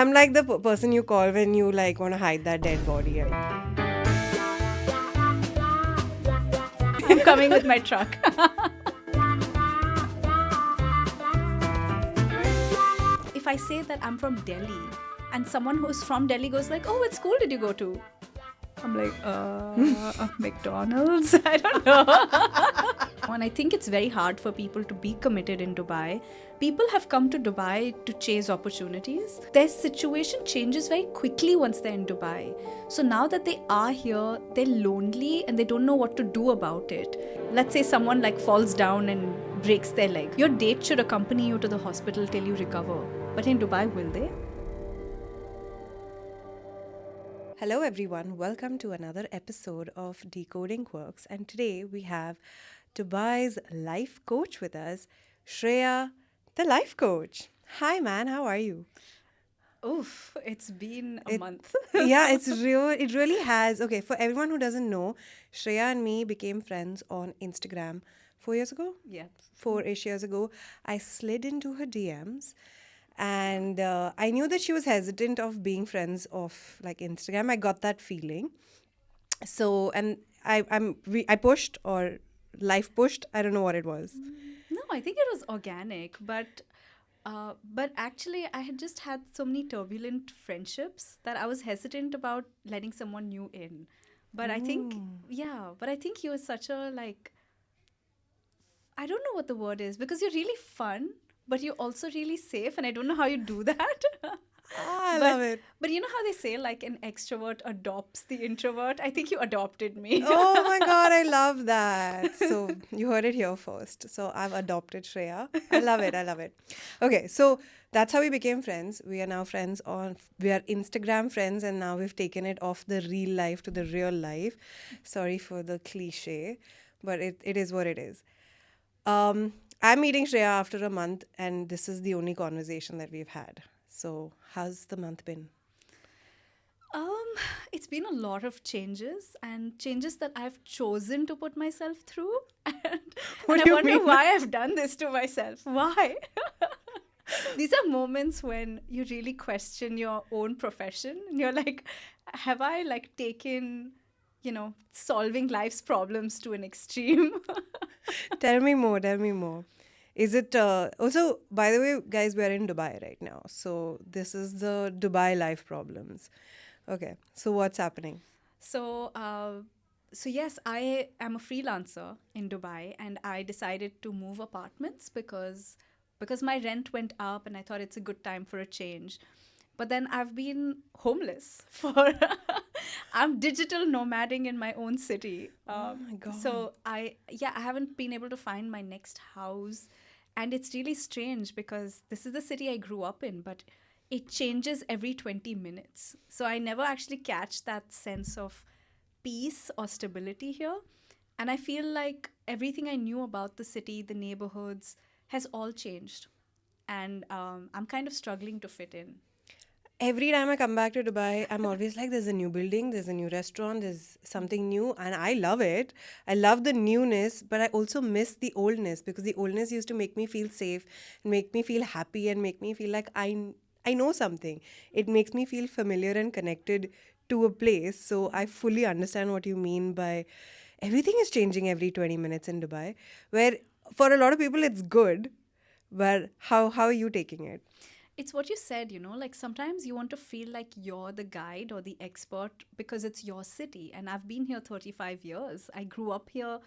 I'm like the person you call when you like want to hide that dead body. I'm coming with my truck. If I say that I'm from Delhi and someone who's from Delhi goes like, "Oh, what school did you go to?" I'm like, McDonald's? I don't know. And I think it's very hard for people to be committed in Dubai. People have come to Dubai to chase opportunities. Their situation changes very quickly once they're in Dubai. So now that they are here, they're lonely and they don't know what to do about it. Let's say someone like falls down and breaks their leg. Your date should accompany you to the hospital till you recover. But in Dubai, will they? Hello, everyone. Welcome to another episode of Decoding Quirks. And today we have Dubai's life coach with us, Shreya, the life coach. Hi, man. How are you? Oof, it's been a It, month. yeah, it's real. It really has. Okay, for everyone who doesn't know, Shreya and me became friends on Instagram 4 years ago. Yeah. 4-ish years ago. I slid into her DMs, and I knew that she was hesitant of being friends of like Instagram. I got that feeling. So, and I pushed, or life pushed. I don't know what it was. No, I think it was organic, but actually, I had just had so many turbulent friendships that I was hesitant about letting someone new in. But I think, yeah, but I think you're such a like, I don't know what the word is because you're really fun, but you're also really safe, and I don't know how you do that. Ah, I but love it. but you know how they say like an extrovert adopts the introvert? I think you adopted me. Oh my God, I love that. So you heard it here first. So I've adopted Shreya. I love it. I love it. Okay, so that's how we became friends. We are now friends we are Instagram friends, and now we've taken it off the real life to the real life. Sorry for the cliche, but it is what it is. I'm meeting Shreya after a month, and this is the only conversation that we've had. So, how's the month been? Um, it's been a lot of changes and changes that I've chosen to put myself through. And, What I do you wonder mean? why I've done this to myself. Why? These are moments when you really question your own profession and you're like, have I like taken, solving life's problems to an extreme? Tell me more. Tell me more. Is it also, by the way, guys, we're in Dubai right now. So, this is the Dubai life problems. Okay, so what's happening? So, so yes, I am a freelancer in Dubai, and I decided to move apartments because my rent went up, and I thought it's a good time for a change. But then I've been homeless for I'm digital nomading in my own city. Oh my God. So I haven't been able to find my next house, and it's really strange because this is the city I grew up in, but it changes every 20 minutes. So I never actually catch that sense of peace or stability here. And I feel like everything I knew about the city, the neighborhoods, has all changed. And I'm kind of struggling to fit in. Every time I come back to Dubai, I'm always like, there's a new building, there's a new restaurant, there's something new, and I love it. I love the newness, but I also miss the oldness because the oldness used to make me feel safe, make me feel happy, and make me feel like I know something. It makes me feel familiar and connected to a place. So I fully understand what you mean by everything is changing every 20 minutes in Dubai, where for a lot of people it's good, but how are you taking it? It's what you said, like sometimes you want to feel like you're the guide or the expert because it's your city. And I've been here 35 years. I grew up here,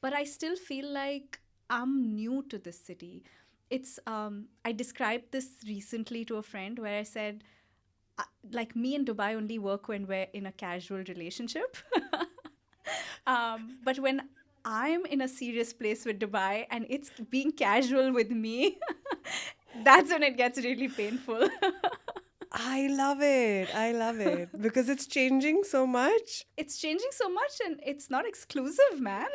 but I still feel like I'm new to this city. I described this recently to a friend where I said, like me and Dubai only work when we're in a casual relationship. But when I'm in a serious place with Dubai and it's being casual with me, that's when it gets really painful. I love it. I love it because it's changing so much. It's changing so much and it's not exclusive, man.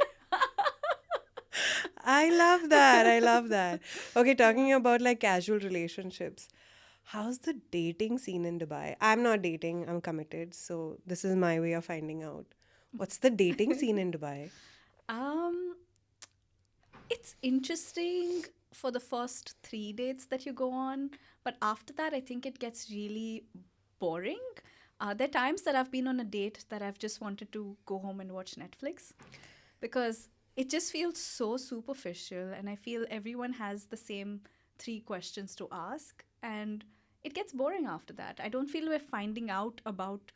I love that. I love that. Okay, talking about like casual relationships. How's the dating scene in Dubai? I'm not dating, I'm committed. So this is my way of finding out. What's the dating scene in Dubai? Um, it's interesting for the first 3 dates that you go on, but after that, I think it gets really boring. There are times that I've been on a date that I've just wanted to go home and watch Netflix because it just feels so superficial, and I feel everyone has the same three questions to ask, and it gets boring after that. I don't feel we're finding out about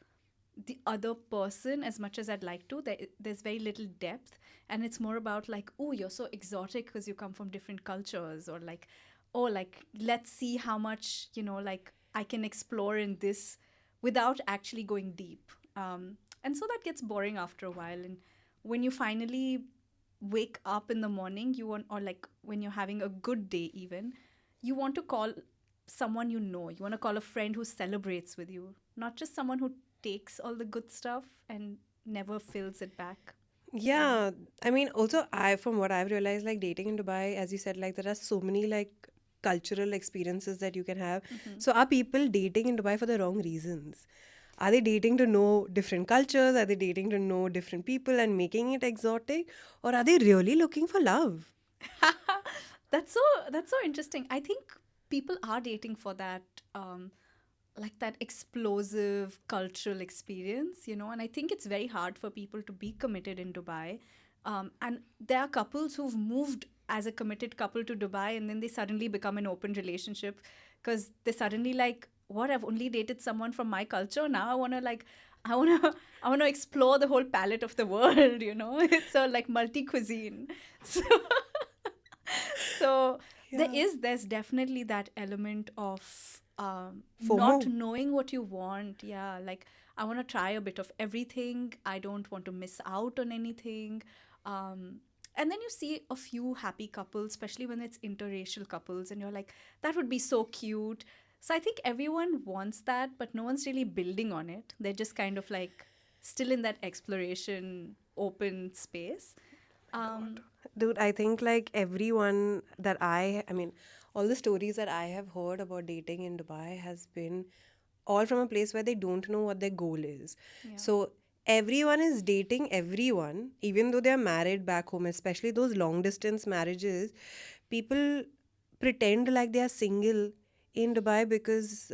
the other person as much as I'd like to. There's very little depth, and it's more about like, oh, you're so exotic because you come from different cultures, or like, oh, like let's see how much like I can explore in this without actually going deep. And so that gets boring after a while. And when you finally wake up in the morning, you want, or like when you're having a good day, even you want to call someone you want to call a friend who celebrates with you, not just someone who takes all the good stuff and never fills it back. Yeah, I mean, also from what I've realized, like dating in Dubai, as you said, like there are so many like cultural experiences that you can have. So are people dating in Dubai for the wrong reasons? Are they dating to know different cultures? Are they dating to know different people and making it exotic? Or are they really looking for love? That's so interesting. I think people are dating for that like that explosive cultural experience, and I think it's very hard for people to be committed in Dubai. And there are couples who've moved as a committed couple to Dubai, and then they suddenly become an open relationship because they suddenly like, what, I've only dated someone from my culture. Now I want to explore the whole palette of the world. It's a like multi cuisine. So so Yeah. there's definitely that element of not FOMO. knowing what you want. Yeah, like I want to try a bit of everything. I don't want to miss out on anything. And then you see a few happy couples, especially when it's interracial couples, and you're like, that would be so cute. So I think everyone wants that, but no one's really building on it. They're just kind of like still in that exploration open space. God. um, Dude, I think like everyone that I mean, all the stories that I have heard about dating in Dubai has been all from a place where they don't know what their goal is. yeah. So everyone is dating everyone, even though they're married back home, especially those long distance marriages. People pretend like they are single in Dubai because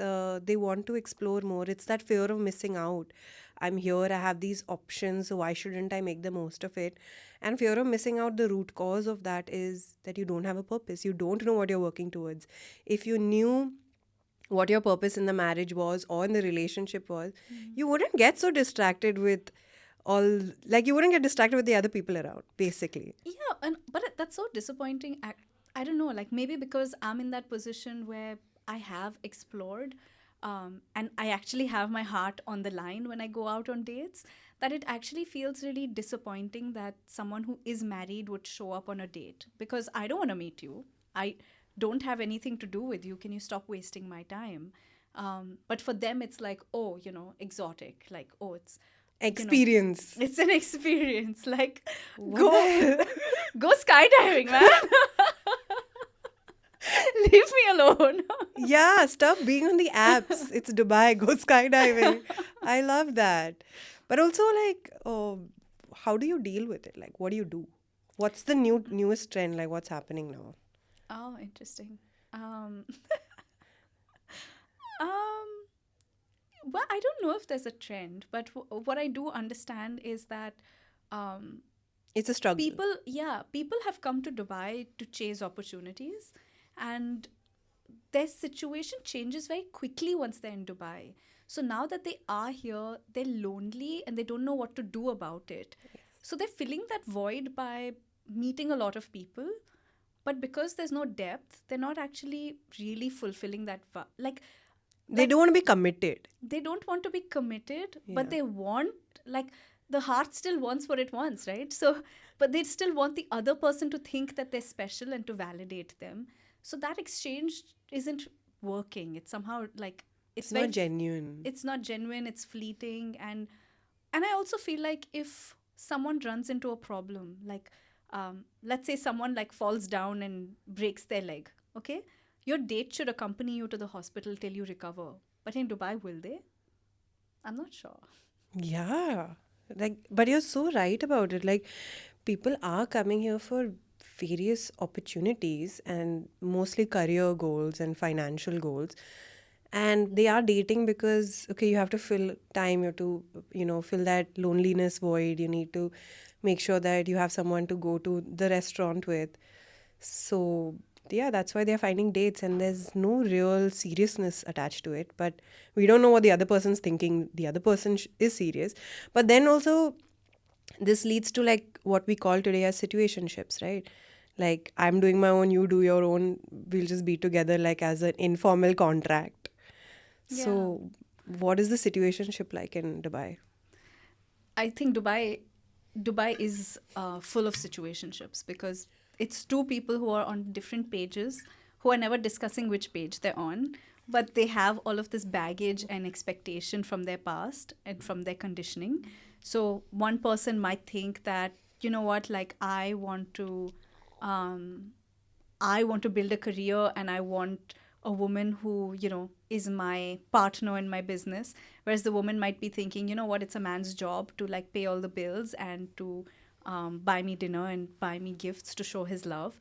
they want to explore more. It's that fear of missing out. I'm here, I have these options, so why shouldn't I make the most of it? And fear of missing out, the root cause of that is that you don't have a purpose. You don't know what you're working towards. If you knew what your purpose in the marriage was or in the relationship was, you wouldn't get so distracted with all, like, you wouldn't get distracted with the other people around, basically. Yeah, and but that's so disappointing. I don't know, like maybe because I'm in that position where I have explored, and I actually have my heart on the line when I go out on dates, that it actually feels really disappointing that someone who is married would show up on a date because I don't want to meet you. I don't have anything to do with you. Can you stop wasting my time? But for them, it's like, oh, exotic. Like, oh, you know, Experience. it's an experience. Like, What the go hell? go skydiving, man. Leave me alone. Yeah, stop being on the apps. It's Dubai, go skydiving. I love that. But also, like, how do you deal with it? Like, what do you do? What's the newest trend? Like, what's happening now? Oh, interesting. Um, um, well, I don't know if there's a trend, but what I do understand is that um, It's a struggle. people have come to Dubai to chase opportunities, and their situation changes very quickly once they're in Dubai. So now that they are here, they're lonely and they don't know what to do about it. So they're filling that void by meeting a lot of people, but because there's no depth, they're not actually really fulfilling that They like don't want to be committed. they don't want to be committed, but Yeah. they want, like, the heart still wants what it wants, right? So but they still want the other person to think that they're special and to validate them. So that exchange isn't working. It's somehow like It's it's not genuine. it's not genuine, it's fleeting. And I also feel like if someone runs into a problem, like let's say someone like falls down and breaks their leg, okay, your date should accompany you to the hospital till you recover. But in Dubai, will they? I'm not sure. Yeah. Like, but you're so right about it. Like, people are coming here for various opportunities and mostly career goals and financial goals. And they are dating because, okay, you have to fill time, you have to, fill that loneliness void. You need to make sure that you have someone to go to the restaurant with. So, yeah, that's why they're finding dates, and there's no real seriousness attached to it. But we don't know what the other person's thinking. The other person is serious. But then also, this leads to like what we call today as situationships, right? Like, I'm doing my own, you do your own, we'll just be together like as an informal contract. Yeah. So, what is the situationship like in Dubai? I think Dubai is full of situationships because it's two people who are on different pages who are never discussing which page they're on, but they have all of this baggage and expectation from their past and from their conditioning. So one person might think that, you know what, like um, I want to build a career and I want a woman who, is my partner in my business. Whereas the woman might be thinking, you know what, it's a man's job to like pay all the bills and to buy me dinner and buy me gifts to show his love.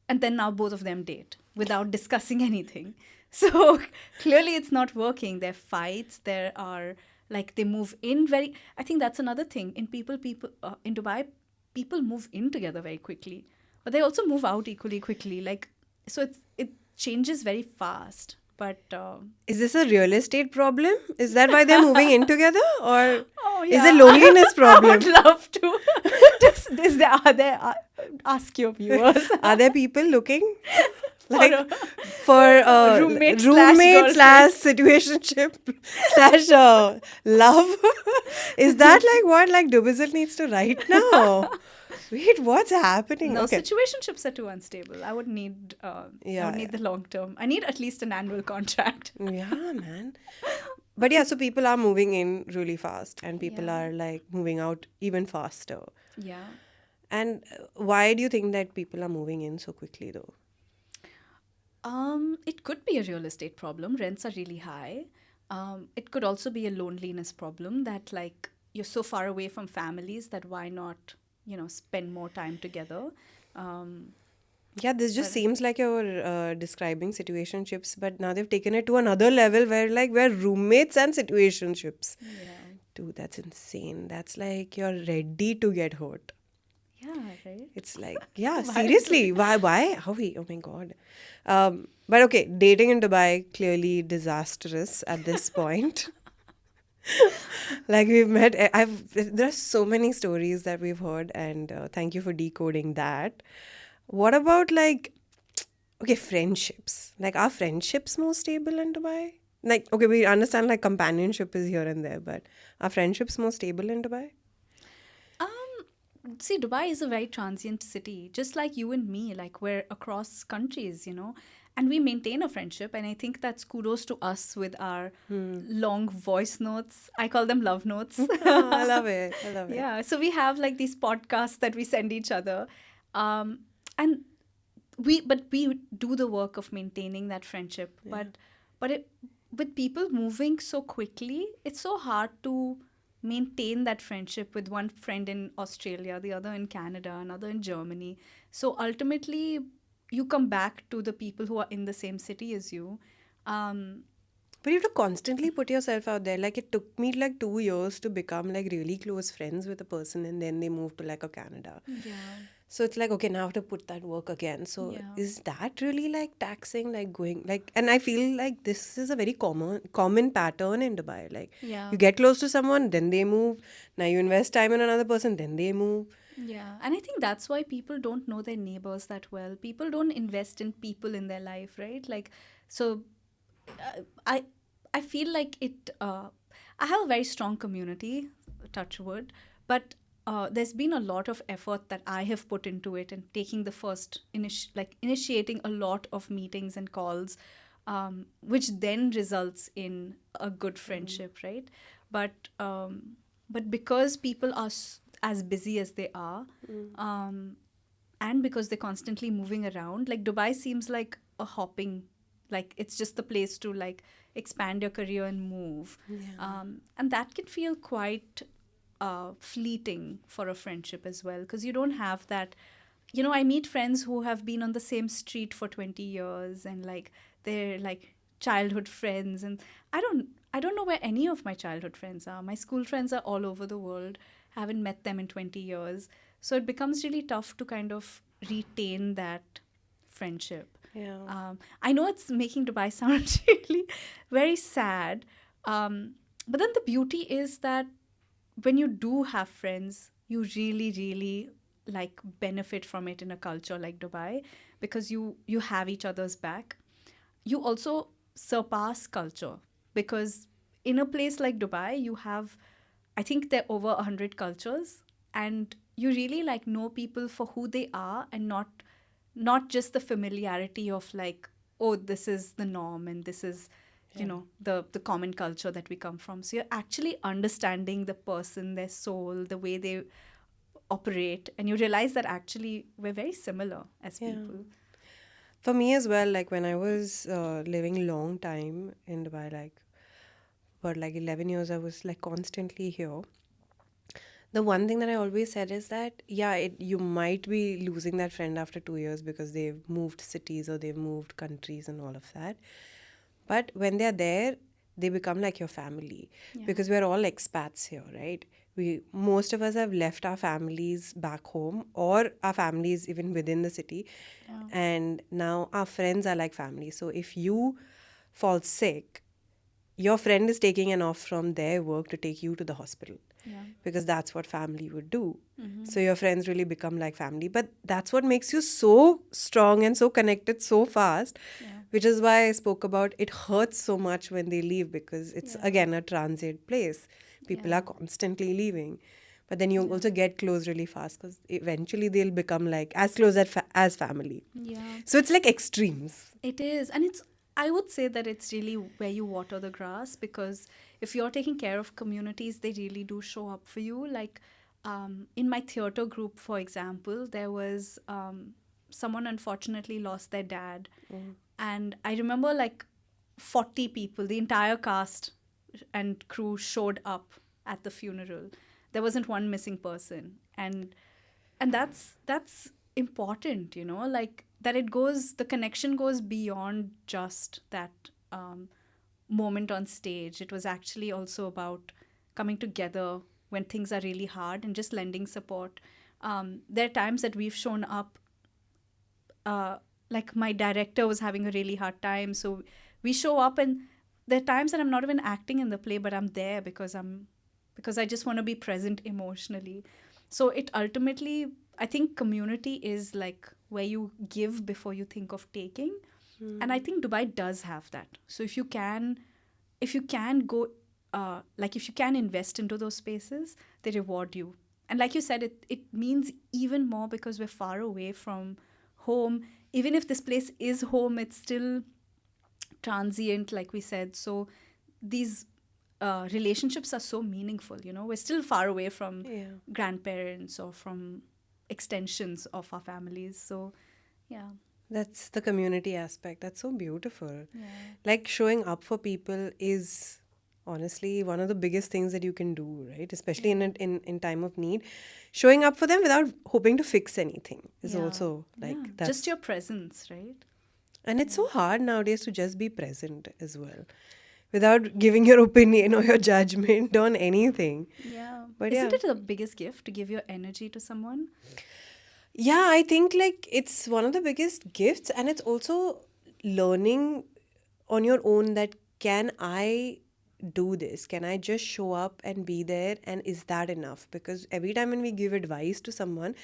And then now both of them date without discussing anything. So clearly it's not working. There are fights, there are like they move in very. I think that's another thing. People in Dubai, people move in together very quickly, but they also move out equally quickly. Like, so it changes very fast. But Is this a real estate problem? Is that why they're moving in together? Or oh is yeah, it loneliness I would problem? love to. Just is there are there ask your viewers Are there people looking for like a for roommate slash roommate girlfriend. slash situationship slash love? Is that like what like Dubizzle needs to write now? Wait, what's happening? No, Okay. situationships are too unstable. I would Yeah, need the long term. I need at least an annual contract. yeah, man. But yeah, so people are moving in really fast and people Yeah. are like moving out even faster. Yeah. And why do you think that people are moving in so quickly though? It could be a real estate problem. Rents are really high. It could also be a loneliness problem that like you're so far away from families that why not, spend more time together. Um, Yeah, this just but seems like you're describing situationships, but now they've taken it to another level where like we're roommates and situationships. yeah. Dude, that's insane. That's like you're ready to get hurt. Yeah, right. It's like, yeah, Why is it? seriously. Why? How we? Oh my God. But okay, dating in Dubai, clearly disastrous at this point. Like we've met, there's so many stories that we've heard, and thank you for decoding that. What about like, okay, friendships? Like, are friendships more stable in Dubai? Like, okay, we understand like companionship is here and there, but are friendships more stable in Dubai? See, Dubai is a very transient city, just like you and me. Like we're across countries, and we maintain a friendship. And I think that's kudos to us with our long voice notes. I call them love notes. I love it. I love it. Yeah. So we have like these podcasts that we send each other, and we do the work of maintaining that friendship. But with people moving so quickly, it's so hard to maintain that friendship with one friend in Australia, the other in Canada, another in Germany. So ultimately, you come back to the people who are in the same city as you. Um, But you have to constantly put yourself out there. Like, it took me like 2 years to become like really close friends with a person, and then they moved to like a Canada. yeah, So it's like, okay, now I have to put that work again. So yeah, is that really like taxing, like going like, and I feel like this is a very common pattern in Dubai. Like yeah. you get close to someone, then they move. Now you invest time in another person, then they move. Yeah, and I think that's why people don't know their neighbors that well. People don't invest in people in their life, right? Like, so I I feel like it. I have a very strong community, touch wood, but there's been a lot of effort that I have put into it and taking the first initiating a lot of meetings and calls, which then results in a good friendship, right? But but because people are as busy as they are, um, and because they're constantly moving around, like Dubai seems like a hopping, like it's just the place to like expand your career and move. And that can feel quite fleeting for a friendship as well, because you don't have that I meet friends who have been on the same street for 20 years, and like they're like childhood friends, and I don't know where any of my childhood friends are. My school friends are all over the world. Haven't met them in 20 years. So it becomes really tough to kind of retain that friendship. Yeah. I know it's making Dubai sound really very sad. But then the beauty is that when you do have friends, you really, really like benefit from it in a culture like Dubai, because you have each other's back. You also surpass culture, because in a place like Dubai, you have, I think there are over 100 cultures, and you really like know people for who they are, and not just the familiarity of like, oh, this is the norm and this is the common culture that we come from. So you're actually understanding the person, their soul, the way they operate, and you realize that actually we're very similar as Yeah. people. For me as well, like when I was living long time in Dubai, like for like 11 years, I was like constantly here. The one thing that I always said is that, yeah, you might be losing that friend after 2 years because they've moved cities or they've moved countries and all of that. But when they're there, they become like your family, Yeah. because we're all expats here, right? Most of us have left our families back home or our families even within the city. Yeah. And now our friends are like family. So if you fall sick, your friend is taking an off from their work to take you to the hospital, Yeah. because that's what family would do. Mm-hmm. So your friends really become like family. But that's what makes you so strong and so connected so fast, Yeah. which is why I spoke about it hurts so much when they leave, because it's Yeah. again a transient place. People Yeah. are constantly leaving. But then you Yeah. also get close really fast, because eventually they'll become like as close as family. Yeah. So it's like extremes. It is. And I would say that it's really where you water the grass, because if you're taking care of communities, they really do show up for you. Like in my theater group, for example, there was someone unfortunately lost their dad. And I remember like 40 people, the entire cast and crew showed up at the funeral. There wasn't one missing person. And that's important, like that the connection goes beyond just that moment on stage. It was actually also about coming together when things are really hard and just lending support. There are times that we've shown up, like my director was having a really hard time, so we show up, and there are times that I'm not even acting in the play, but I'm there because I just want to be present emotionally. So it ultimately, I think community is like where you give before you think of taking. And I think Dubai does have that. So if you can go, like if you can invest into those spaces, they reward you. And like you said, it means even more because we're far away from home. Even if this place is home, it's still transient, like we said. So these relationships are so meaningful. We're still far away from Yeah. grandparents or from extensions of our families. So yeah. That's the community aspect. That's so beautiful. Yeah. Like showing up for people is honestly one of the biggest things that you can do, right? Especially in time of need. Showing up for them without hoping to fix anything is Yeah. also like Yeah. that's Just your presence, right? and it's so hard nowadays to just be present as well, without giving your opinion or your judgment on anything. Yeah. But Isn't yeah. it the biggest gift to give your energy to someone? Yeah, I think like it's one of the biggest gifts, and it's also learning on your own that can I do this? Can I just show up and be there? And is that enough? Because every time when we give advice to someone,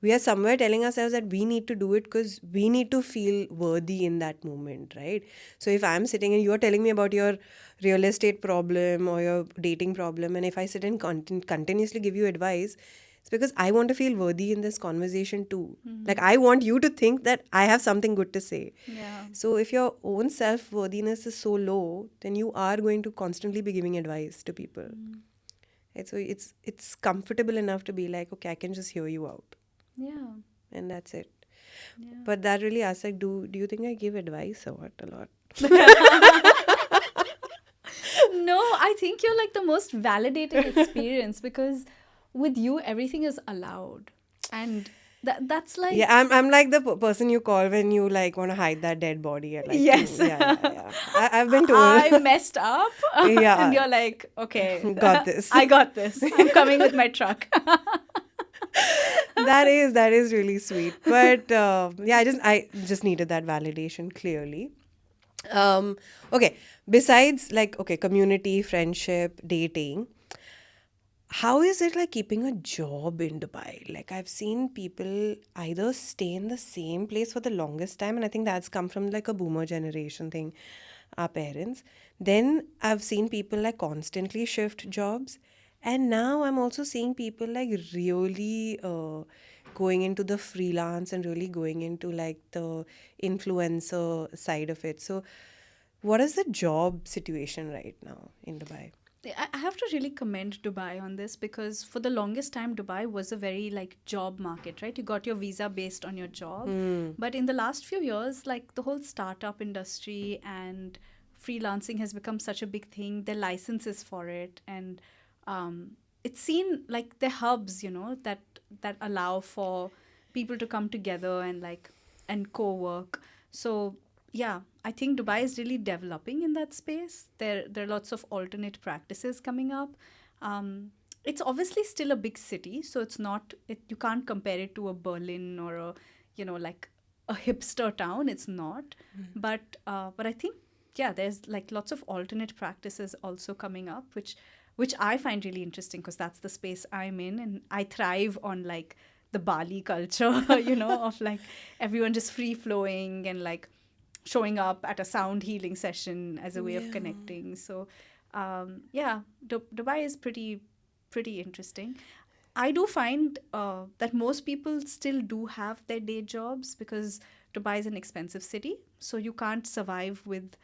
we are somewhere telling ourselves that we need to do it because we need to feel worthy in that moment, right? So if I'm sitting and you're telling me about your real estate problem or your dating problem, and if I sit and continuously give you advice, it's because I want to feel worthy in this conversation too. Like I want you to think that I have something good to say. Yeah. So if your own self-worthiness is so low, then you are going to constantly be giving advice to people. Right? So it's comfortable enough to be like, okay, I can just hear you out, Yeah. and that's it. Yeah. But that really asks like, do you think I give advice or what a lot? No, I think you're like the most validating experience because with you, everything is allowed. And That's like, Yeah, I'm like the person you call when you like want to hide that dead body at like yes. 2. Yeah. I've been told. I messed up. And Yeah, you're like, okay, got this. I got this. I'm coming with my truck. That is really sweet. But yeah, I just needed that validation clearly. Um, okay, besides like okay, community, friendship, dating, how is it like keeping a job in Dubai? Like I've seen people either stay in the same place for the longest time, and I think that's come from like a boomer generation thing, our parents. Then I've seen people like constantly shift jobs, and now I'm also seeing people like really going into the freelance and really going into like the influencer side of it. So, what is the job situation right now in Dubai? I have to really commend Dubai on this, because for the longest time Dubai was a very like job market, right? You got your visa based on your job. But in the last few years, like the whole startup industry and freelancing has become such a big thing. The licenses for it, and it's seen like the hubs, that allow for people to come together and like and co-work. So yeah, I think Dubai is really developing in that space. There are lots of alternate practices coming up. Um, it's obviously still a big city, so it's not you can't compare it to a Berlin or a like a hipster town. It's not, but I think yeah, there's like lots of alternate practices also coming up, which I find really interesting, because that's the space I'm in, and I thrive on like the Bali culture, of like everyone just free flowing and like showing up at a sound healing session as a way of Yeah. connecting. So, yeah, Dubai is pretty interesting. I do find that most people still do have their day jobs, because Dubai is an expensive city, so you can't survive with.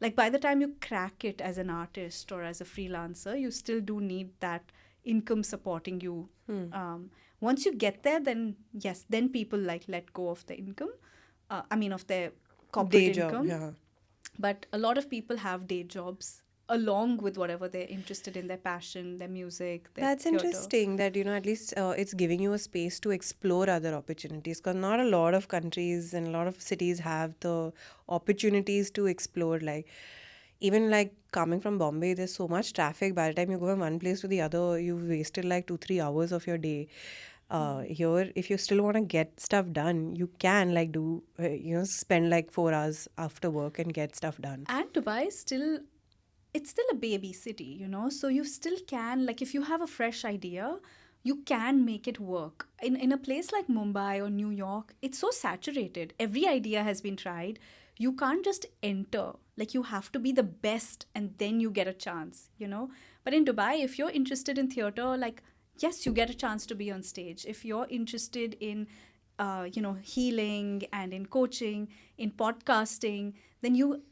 Like by the time you crack it as an artist or as a freelancer, you still do need that income supporting you. Um, Once you get there, then yes, then people like let go of the income. I mean, of their corporate Day job, income. yeah. But a lot of people have day jobs along with whatever they're interested in, their passion, their music, their That's theater. interesting that, at least it's giving you a space to explore other opportunities because not a lot of countries and a lot of cities have the opportunities to explore. Like, even like coming from Bombay, there's so much traffic. By the time you go from one place to the other, you've wasted like 2-3 hours of your day. Here, if you still want to get stuff done, you can like do, spend like 4 hours after work and get stuff done. And Dubai is still, it's still a baby city, so you still can, like, if you have a fresh idea, you can make it work. In a place like Mumbai or New York, it's so saturated, every idea has been tried. You can't just enter, like you have to be the best and then you get a chance. But in Dubai, if you're interested in theater, like, yes, you get a chance to be on stage. If you're interested in healing and in coaching, in podcasting, then you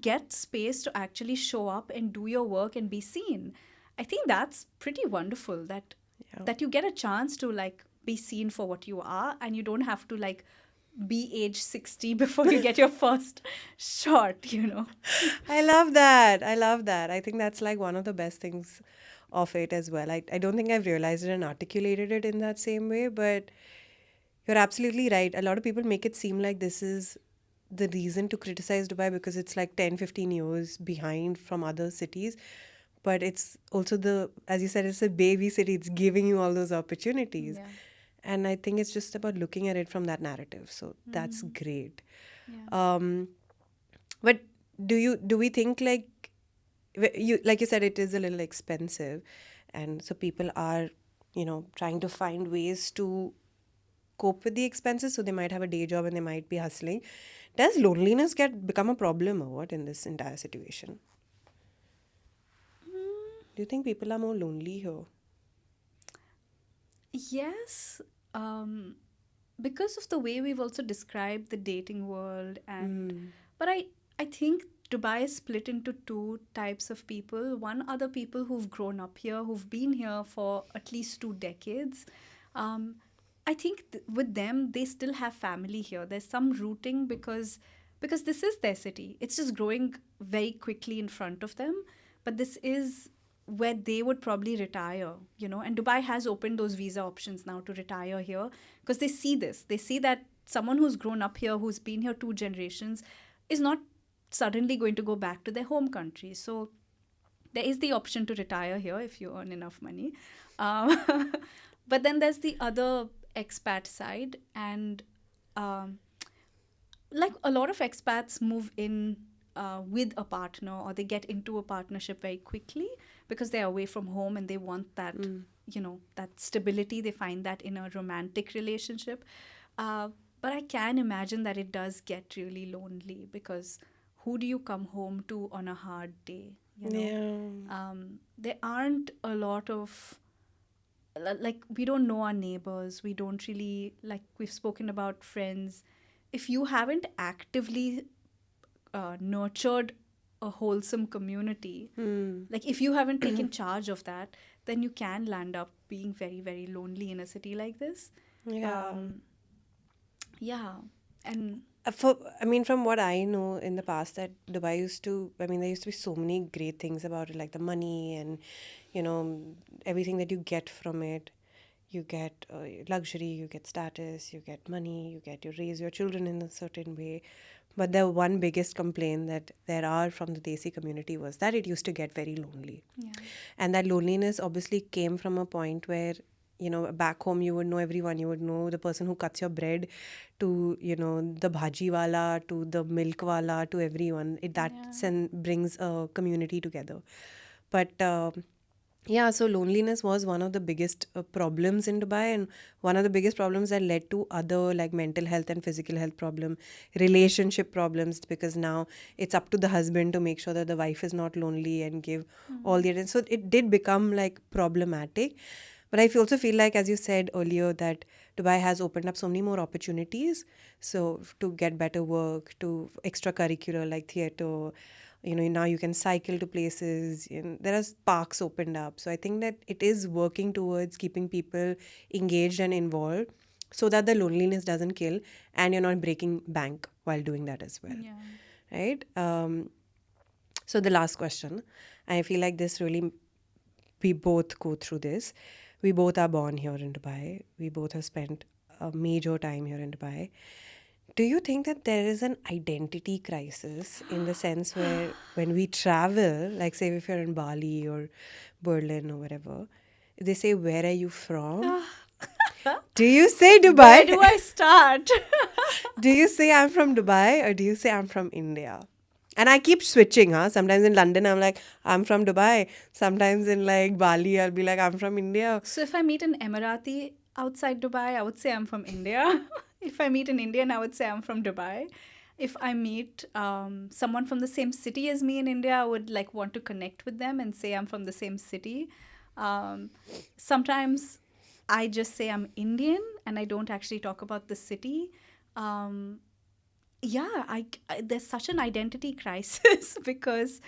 get space to actually show up and do your work and be seen. I think that's pretty wonderful, that Yeah. you get a chance to like be seen for what you are, and you don't have to like be age 60 before you get your first shot. I love that. I love that. I think that's like one of the best things of it as well. I don't think I've realized it and articulated it in that same way, but you're absolutely right. A lot of people make it seem like this is the reason to criticize Dubai because it's like 10, 15 years behind from other cities. But it's also as you said, it's a baby city. It's giving you all those opportunities. Yeah. And I think it's just about looking at it from that narrative. So that's great. Yeah. Um, but do we think like like you said it is a little expensive and so people are trying to find ways to cope with the expenses so they might have a day job and they might be hustling. Does loneliness become a problem or what in this entire situation? Do you think people are more lonely here? Yes, because of the way we've also described the dating world, and but I think Dubai is split into two types of people. One are the people who've grown up here, who've been here for at least 2 decades. Um, I think with them, they still have family here. There's some rooting, because this is their city. It's just growing very quickly in front of them. But this is where they would probably retire, you know. And Dubai has opened those visa options now to retire here because they see this. They see that someone who's grown up here, who's been here 2 generations, is not suddenly going to go back to their home country. So there is the option to retire here if you earn enough money. Um, but then there's the other expat side, and um, like a lot of expats move in with a partner, or they get into a partnership very quickly because they're away from home and they want that, you know, that stability. They find that in a romantic relationship. But I can imagine that it does get really lonely because who do you come home to on a hard day? You know, Yeah. there aren't a lot of like, we don't know our neighbors. We don't really, like, we've spoken about friends. If you haven't actively nurtured a wholesome community, like if you haven't taken charge of that, then you can land up being very, very lonely in a city like this. Yeah. Yeah. And I mean, from what I know in the past, that Dubai used to, I mean, there used to be so many great things about it, like the money and, you know, everything that you get from it. You get luxury, you get status, you get money, you raise your children in a certain way. But the one biggest complaint that there are from the Desi community was that it used to get very lonely. yeah. And that loneliness obviously came from a point where, you know, back home you would know everyone. You would know the person who cuts your bread to, you know, the bhaji wala, to the milk wala, to everyone. That brings a community together. But yeah, so loneliness was one of the biggest problems in Dubai, and one of the biggest problems that led to other like mental health and physical health problem, relationship problems, because now it's up to the husband to make sure that the wife is not lonely and give all the attention. So it did become like problematic. But I also feel like, as you said earlier, that Dubai has opened up so many more opportunities. So to get better work, to extracurricular like theater, you know, now you can cycle to places. There are parks opened up. So I think that it is working towards keeping people engaged and involved so that the loneliness doesn't kill and you're not breaking bank while doing that as well. Yeah. Right? So the last question, I feel like this really, we both go through this. We both are born here in Dubai. We both have spent a major time here in Dubai. Do you think that there is an identity crisis in the sense where when we travel, like say if you're in Bali or Berlin or whatever, they say, "Where are you from?" Do you say Where Dubai? do I start? Do you say I'm from Dubai or do you say I'm from India? And I keep switching, huh? Sometimes in London, I'm like, I'm from Dubai. Sometimes in like Bali, I'll be like, I'm from India. So if I meet an Emirati outside Dubai, I would say I'm from India. If I meet an Indian, I would say I'm from Dubai. If I meet someone from the same city as me in India, I would like want to connect with them and say I'm from the same city. Um, Sometimes I just say I'm Indian and I don't actually talk about the city. Um, yeah, there's such an identity crisis because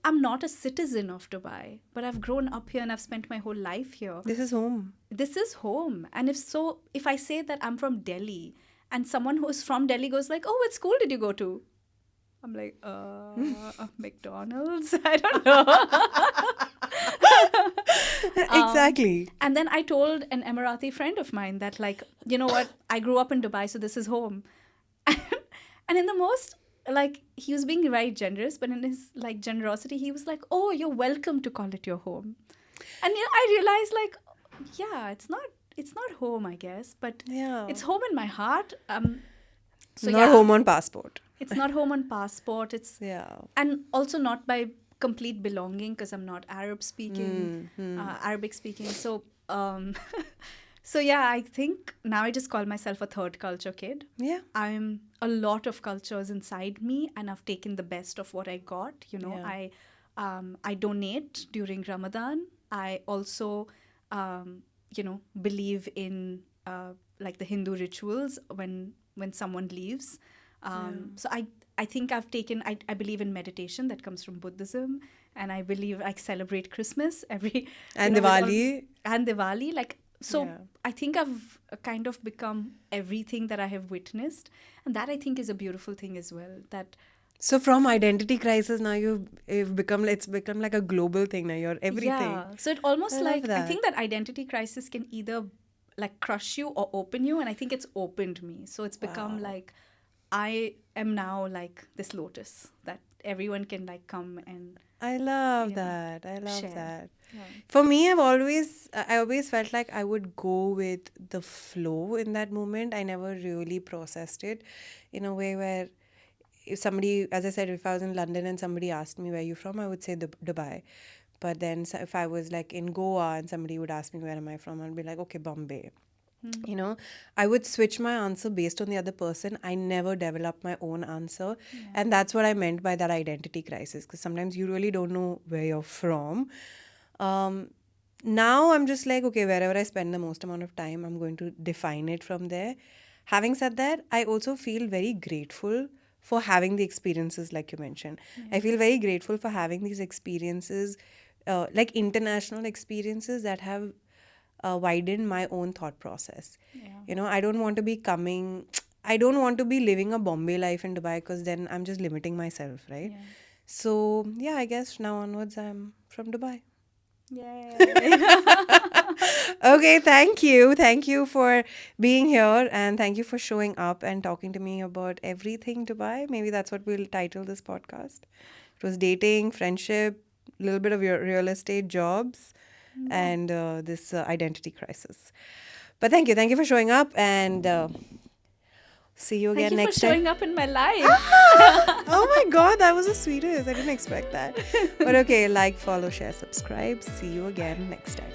I'm not a citizen of Dubai, but I've grown up here and I've spent my whole life here. This is home. This is home. And if I say that I'm from Delhi and someone who's from Delhi goes like, "Oh, what school did you go to?" I'm like, McDonald's? I don't know. Exactly. And then I told an Emirati friend of mine that, like, you know what? I grew up in Dubai, so this is home. And in the most, like, he was being very generous, but in his, like, generosity, he was like, "Oh, you're welcome to call it your home." And I realized, like, yeah, it's not home, I guess, but Yeah. it's home in my heart. So Not yeah, home on passport. it's not home on passport. Yeah. And also not by complete belonging because I'm not Arab speaking, Arabic speaking. So, so yeah, I think now I just call myself a third culture kid. Yeah. I'm a lot of cultures inside me, and I've taken the best of what I got. You know, Yeah. I donate during Ramadan. I also, believe in like the Hindu rituals when someone leaves. So I think I've taken, I believe in meditation that comes from Buddhism, and I believe I celebrate Christmas every And with all- Diwali. and Diwali, like, so Yeah. I think I've kind of become everything that I have witnessed, and that I think is a beautiful thing as well. That So from identity crisis now you've become, it's become like a global thing now. You're everything. Yeah. So it almost I love like, I that. think that identity crisis can either like crush you or open you. And I think it's opened me. So it's become Wow. like, I am now like this lotus that everyone can like come and, I love you know, that. I love share. that. Yeah. For me, I always felt like I would go with the flow in that moment. I never really processed it in a way where if somebody, as I said, if I was in London and somebody asked me where you from, I would say Dubai. But then if I was like in Goa and somebody would ask me where am I from, I'd be like, okay, Bombay. You know, I would switch my answer based on the other person. I never developed my own answer. And that's what I meant by that identity crisis, because sometimes you really don't know where you're from. Um, Now I'm just like, okay, wherever I spend the most amount of time, I'm going to define it from there. Having said that, I also feel very grateful for having the experiences like you mentioned. I feel very grateful for having these experiences, like international experiences that have widen my own thought process. Yeah. You know, I don't want to be coming, I don't want to be living a Bombay life in Dubai because then I'm just limiting myself, right? Yeah. So, yeah, I guess now onwards I'm from Dubai. Yay. Okay, thank you. Thank you for being here and thank you for showing up and talking to me about everything Dubai. Maybe that's what we'll title this podcast. It was dating, friendship, a little bit of your real estate, jobs, and this identity crisis. But thank you. Thank you for showing up and see you Thank again you for next time. showing up in my life. Oh my god, that was the sweetest. I didn't expect that. But okay, like, follow, share, subscribe. See you again next time.